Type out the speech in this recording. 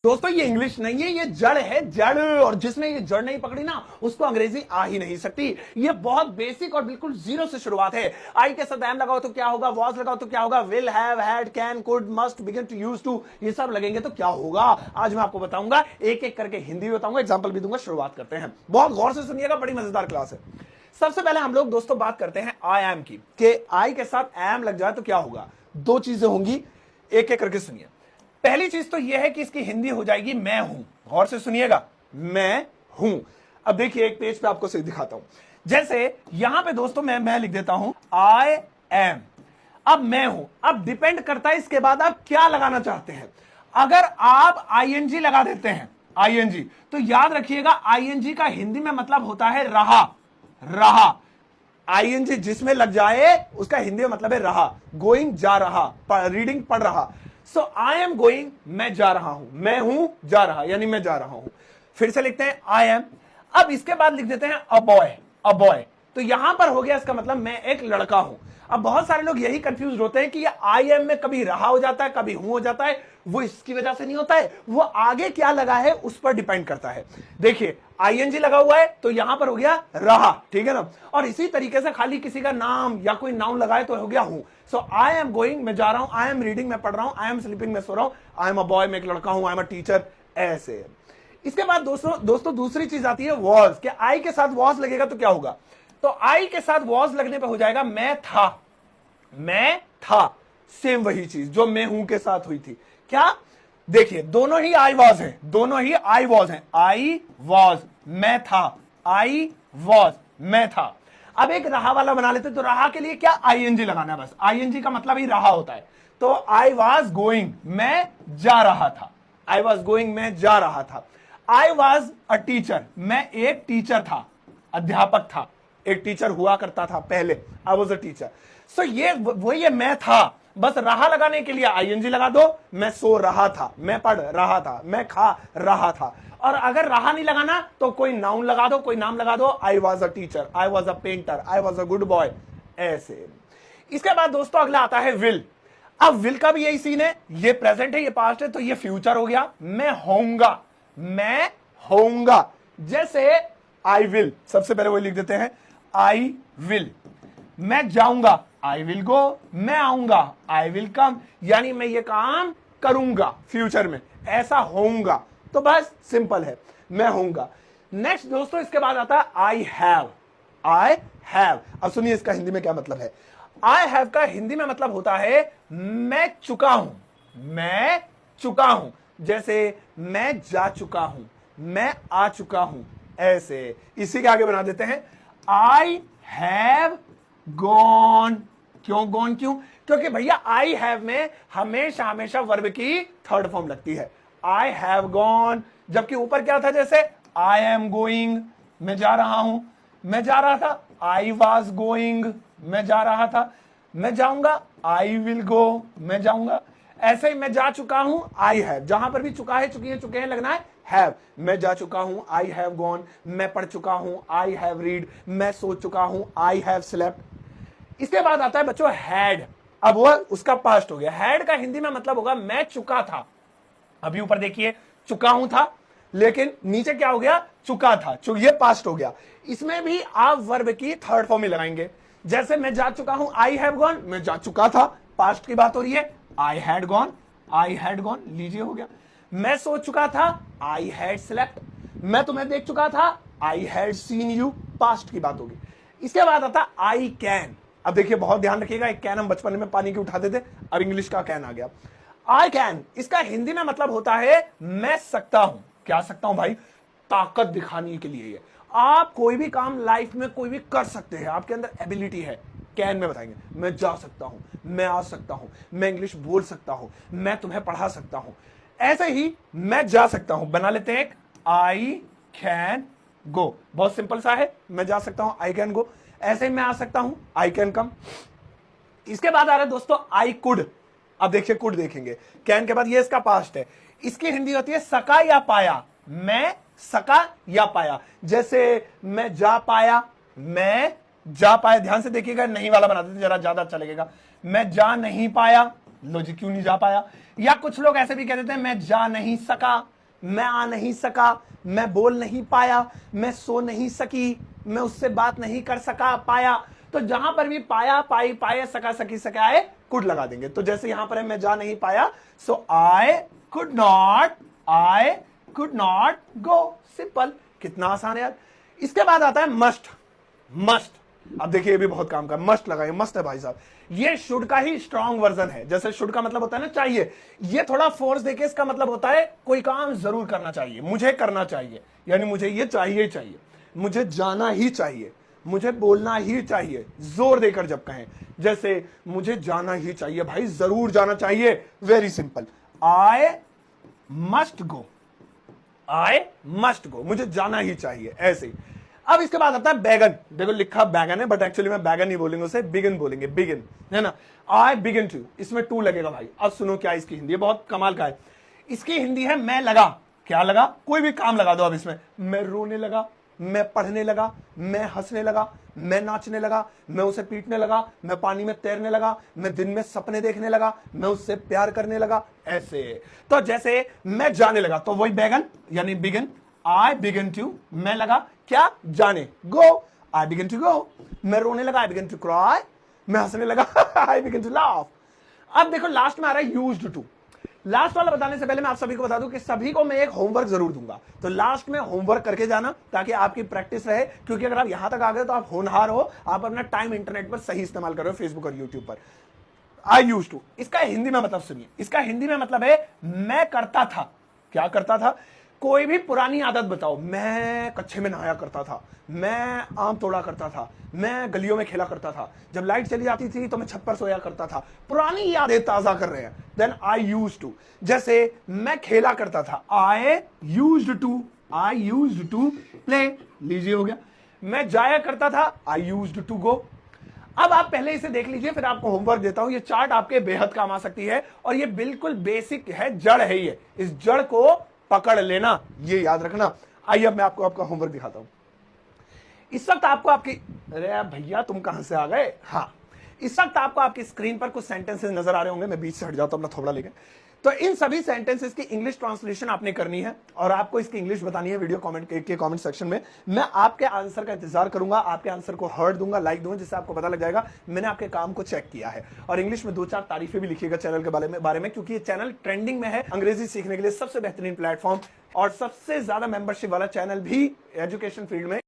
दोस्तों ये इंग्लिश नहीं है, ये जड़ है, जड़। और जिसने ये जड़ नहीं पकड़ी ना उसको अंग्रेजी आ ही नहीं सकती। ये बहुत बेसिक और बिल्कुल जीरो से शुरुआत है। आई के साथ एम लगाओ तो क्या होगा, वॉज लगाओ तो क्या होगा, will, have, had, can, could, must, begin to, use to, ये सब लगेंगे तो क्या होगा। आज मैं आपको बताऊंगा, एक एक करके हिंदी भी बताऊंगा, एग्जाम्पल भी दूंगा। शुरुआत करते हैं, बहुत गौर से सुनिएगा, बड़ी मजेदार क्लास है। सबसे पहले हम लोग दोस्तों बात करते हैं आई एम की, कि आई के साथ एम लग जाए तो क्या होगा। दो चीजें होंगी, एक एक करके सुनिए। पहली चीज तो यह है कि इसकी हिंदी हो जाएगी मैं हूं। गौर से सुनिएगा, मैं हूं। अब देखिए एक पेज पे आपको सही दिखाता हूं। जैसे यहां पे दोस्तों मैं लिख देता हूं आई एम। अब मैं हूं, अब डिपेंड करता है इसके बाद आप क्या लगाना चाहते हैं। अगर आप आईएनजी लगा देते हैं, आईएनजी, तो याद रखिएगा आईएनजी का हिंदी में मतलब होता है रहा। रहा, आईएनजी जिसमें लग जाए उसका हिंदी में मतलब है रहा। गोइंग, जा रहा, रीडिंग, पढ़ रहा। सो आई एम गोइंग, मैं जा रहा हूं, मैं हूं जा रहा, यानी मैं जा रहा हूं। फिर से लिखते हैं आई एम। अब इसके बाद लिख देते हैं अ बॉय, अ बॉय। तो यहां पर हो गया इसका मतलब मैं एक लड़का हूं। अब बहुत सारे लोग यही कंफ्यूज होते हैं कि ये आई एम में कभी रहा हो जाता है, कभी हूं हो जाता है। वो इसकी वजह से नहीं होता है, वो आगे क्या लगा है उस पर डिपेंड करता है। देखिए आईएनजी लगा हुआ है तो यहां पर हो गया रहा, ठीक है ना। और इसी तरीके से खाली किसी का नाम या कोई नाउन लगाए तो हो गया हूं। सो आई एम गोइंग, मैं जा रहा हूं, आई एम रीडिंग, मैं पढ़ रहा हूं, आई एम स्लीपिंग, मैं सो रहा हूं, आई एम अ बॉय, मैं एक लड़का हूं, आई एम अ टीचर, ऐसे। इसके बाद दोस्तों दूसरी चीज आती है वॉज, कि आई के साथ वॉज लगेगा तो क्या होगा। तो आई के साथ वॉज लगने पर हो जाएगा मैं था, मैं था। सेम वही चीज जो मैं हूं के साथ हुई थी। क्या, देखिए दोनों ही आई वॉज है, दोनों ही आई वॉज है। आई वॉज, मैं था, आई वॉज, मैं था। अब एक रहा वाला बना लेते, तो रहा के लिए क्या आईएनजी लगाना है, बस आईएनजी का मतलब ही रहा होता है। तो आई वॉज गोइंग, मैं जा रहा था, आई वॉज गोइंग, मैं जा रहा था। आई वॉज अ टीचर, मैं एक टीचर था, अध्यापक था, एक टीचर हुआ करता था पहले, आई वॉज अ टीचर। सो ये वही है, मैं था। बस रहा लगाने के लिए आईएनजी लगा दो, मैं सो रहा था, मैं पढ़ रहा था, मैं खा रहा था। और अगर रहा नहीं लगाना तो कोई नाउन लगा दो, कोई नाम लगा दो, I was a teacher, I was a painter, I was a good boy, ऐसे। इसके बाद दोस्तों अगला आता है विल। अब विल का भी यही सीन है, ये प्रेजेंट है, ये पास्ट है, तो ये फ्यूचर हो गया। मैं होऊंगा, मैं होऊंगा। जैसे आई विल, सबसे पहले वही लिख देते हैं आई विल। मैं जाऊंगा, आई विल गो। मैं आऊंगा, आई विल कम, यानी मैं ये काम करूंगा फ्यूचर में, ऐसा होऊंगा। तो बस सिंपल है, मैं होऊंगा। नेक्स्ट दोस्तों इसके बाद आता है आई हैव। आई हैव, अब सुनिए इसका हिंदी में क्या मतलब है। आई हैव का हिंदी में मतलब होता है मैं चुका हूं, मैं चुका हूं। जैसे मैं जा चुका हूं, मैं आ चुका हूं, ऐसे। इसी के आगे बना देते हैं आई हैव गॉन। क्यों गॉन, क्यों? क्योंकि भैया आई हैव में हमेशा हमेशा वर्ब की थर्ड फॉर्म लगती है। आई हैव गॉन, जबकि ऊपर क्या था, जैसे आई एम गोइंग, मैं जा रहा हूं, मैं जा रहा था, आई वॉज गोइंग, मैं जा रहा था। मैं जाऊंगा, आई विल गो, मैं जाऊंगा। ऐसे ही मैं जा चुका हूं, आई हैव, जहां पर भी चुका है, चुकी है, चुके हैं लगना है हैव। मैं जा चुका हूं, आई हैव गॉन। मैं पढ़ चुका हूं, आई हैव रीड। मैं सो चुका हूं, आई हैव स्लेप्ट। इसके बाद आता है बच्चों हैड। अब वो उसका पास्ट हो गया। हैड का हिंदी में मतलब होगा मैं चुका था। अभी ऊपर देखिए चुका हूं था, लेकिन नीचे क्या हो गया, चुका था, ये पास्ट हो गया। इसमें भी आप वर्ब की थर्ड फॉर्म ही लगाएंगे। जैसे मैं जा चुका हूं, आई हैव गॉन, मैं जा चुका था, पास्ट की बात हो रही है। I had gone, I had gone, लीजिए हो गया। मैं सो चुका था, आई हैड स्लेप्ट। मैं तुम्हें देख चुका था, I had seen you, past की बात होगी। इसके बाद आता आई कैन। अब देखिए बहुत ध्यान रखिएगा, एक कैन हम बचपन में पानी की उठाते थे, अब इंग्लिश का कैन आ गया। आई कैन, इसका हिंदी में मतलब होता है मैं सकता हूं। क्या सकता हूं भाई, ताकत दिखाने के लिए। आप कोई भी काम लाइफ में कोई भी कर सकते हैं, आपके अंदर एबिलिटी है। कैन में बताएंगे मैं जा सकता हूं, मैं आ सकता हूं, मैं इंग्लिश बोल सकता हूं, मैं तुम्हें पढ़ा सकता हूं। ऐसे ही मैं जा सकता हूं बना लेते हैं आई कैन गो। बहुत सिंपल सा है, मैं जा सकता हूं, आई कैन गो। ऐसे ही मैं आ सकता हूं, आई कैन कम। इसके बाद आ रहा है दोस्तों आई कुड। अब देखिए कुड देखेंगे, कैन के बाद ये इसका पास्ट है। इसकी हिंदी होती है सका या पाया। मैं सका या पाया। जैसे मैं जा पाया, मैं जा पाया, ध्यान से देखिएगा, नहीं वाला बना देते जरा ज्यादा अच्छा लगेगा। मैं जा नहीं पाया, लो जी क्यों नहीं जा पाया। या कुछ लोग ऐसे भी कह देते हैं मैं जा नहीं सका, मैं आ नहीं सका, मैं बोल नहीं पाया, मैं सो नहीं सकी, मैं उससे बात नहीं कर सका पाया। तो जहां पर भी पाया, पाई, पाए, सका, सकी, सकाए, कुड लगा देंगे। तो जैसे यहां पर है मैं जा नहीं पाया, so I could not go. Simple, कितना आसान है यार। इसके बाद आता है मस्ट। मस्ट, अब देखिए ये भी बहुत काम का, मस्ट लगाइए, मस्ट है भाई साहब। ये शुड का ही स्ट्रॉन्ग वर्जन है। जैसे शुड का मतलब होता है ना चाहिए, ये थोड़ा फोर्स देके इसका मतलब होता है कोई काम जरूर करना चाहिए, मुझे करना चाहिए, यानी मुझे ये चाहिए ही चाहिए, मुझे जाना ही चाहिए, मुझे बोलना ही चाहिए, जोर देकर जब कहें। जैसे मुझे जाना ही चाहिए भाई, जरूर जाना चाहिए। Very simple, I must go, I must go, मुझे जाना ही चाहिए, ऐसे ही। अब इसके बाद आता है बैगन। देखो लिखा बैगन है, बट एक्चुअली मैं बैगन नहीं बोलेंगे, उसे बिगिन बोलेंगे, बिगिन, है ना। आई बिगिन टू, इसमें टू लगेगा भाई। अब सुनो क्या इसकी हिंदी है, बहुत कमाल का है। इसकी हिंदी है मैं लगा। क्या लगा? कोई भी काम लगा दो अब इसमें। मैं रोने लगा, मैं पढ़ने लगा, मैं हंसने लगा, मैं नाचने लगा, मैं उसे पीटने लगा, मैं पानी में तैरने लगा, मैं दिन में सपने देखने लगा, मैं उससे प्यार करने लगा, ऐसे। तो जैसे मैं जाने लगा, तो वही बैगन यानी बिगिन। आई बिगिन टू, मैं लगा क्या? जाने, गो, आई बिगिन टू गो। मैं रोने लगा, आई बिगिन टू क्राई। मैं हंसने लगा, आई बिगिन टू लाफ। अब देखो लास्ट में आ रहा है यूज्ड टू। लास्ट वाला बताने से पहले मैं आप सभी को बता दूं कि सभी को मैं एक होमवर्क जरूर दूंगा, तो लास्ट में होमवर्क करके जाना ताकि आपकी प्रैक्टिस रहे। क्योंकि अगर आप यहां तक आ गए तो आप होनहार हो, आप अपना टाइम इंटरनेट पर सही इस्तेमाल कर रहे हो, फेसबुक और यूट्यूब पर। आई यूज्ड टू, इसका हिंदी में मतलब सुनिए। इसका हिंदी में मतलब है मैं करता था। क्या करता था? कोई भी पुरानी आदत बताओ। मैं कच्चे में नहाया करता था, मैं आम तोड़ा करता था, मैं गलियों में खेला करता था, जब लाइट चली जाती थी तो मैं छत पर सोया करता था। पुरानी यादें ताजा कर रहे हैं। देन आई यूज्ड टू, जैसे मैं खेला करता था, आई यूज्ड टू प्ले, लीजिए हो गया। मैं जाया करता था, आई यूज्ड टू गो। अब आप पहले इसे देख लीजिए, फिर आपको होमवर्क देता हूं। ये चार्ट आपके बेहद काम आ सकती है और ये बिल्कुल बेसिक है, जड़ है ये। इस जड़ को पकड़ लेना, ये याद रखना। आइए अब मैं आपको आपका होमवर्क दिखाता हूं। इस वक्त आपको आपकी, अरे भैया तुम कहां से आ गए? हाँ, इस वक्त आपको आपकी स्क्रीन पर कुछ सेंटेंसेस नजर आ रहे होंगे। मैं बीच से हट जाता हूं अपना थोबड़ा लेके। तो इन सभी सेंटेंसेस की इंग्लिश ट्रांसलेशन आपने करनी है और आपको इसकी इंग्लिश बतानी है वीडियो कमेंट सेक्शन में। मैं आपके आंसर का इंतजार करूंगा, आपके आंसर को हार्ट दूंगा, लाइक दूंगा, जिससे आपको पता लग जाएगा मैंने आपके काम को चेक किया है। और इंग्लिश में 2-4 तारीफें भी लिखिएगा चैनल के बारे में, क्योंकि ये चैनल ट्रेंडिंग में है। अंग्रेजी सीखने के लिए सबसे बेहतरीन प्लेटफॉर्म और सबसे ज्यादा मेंबरशिप वाला चैनल भी एजुकेशन फील्ड में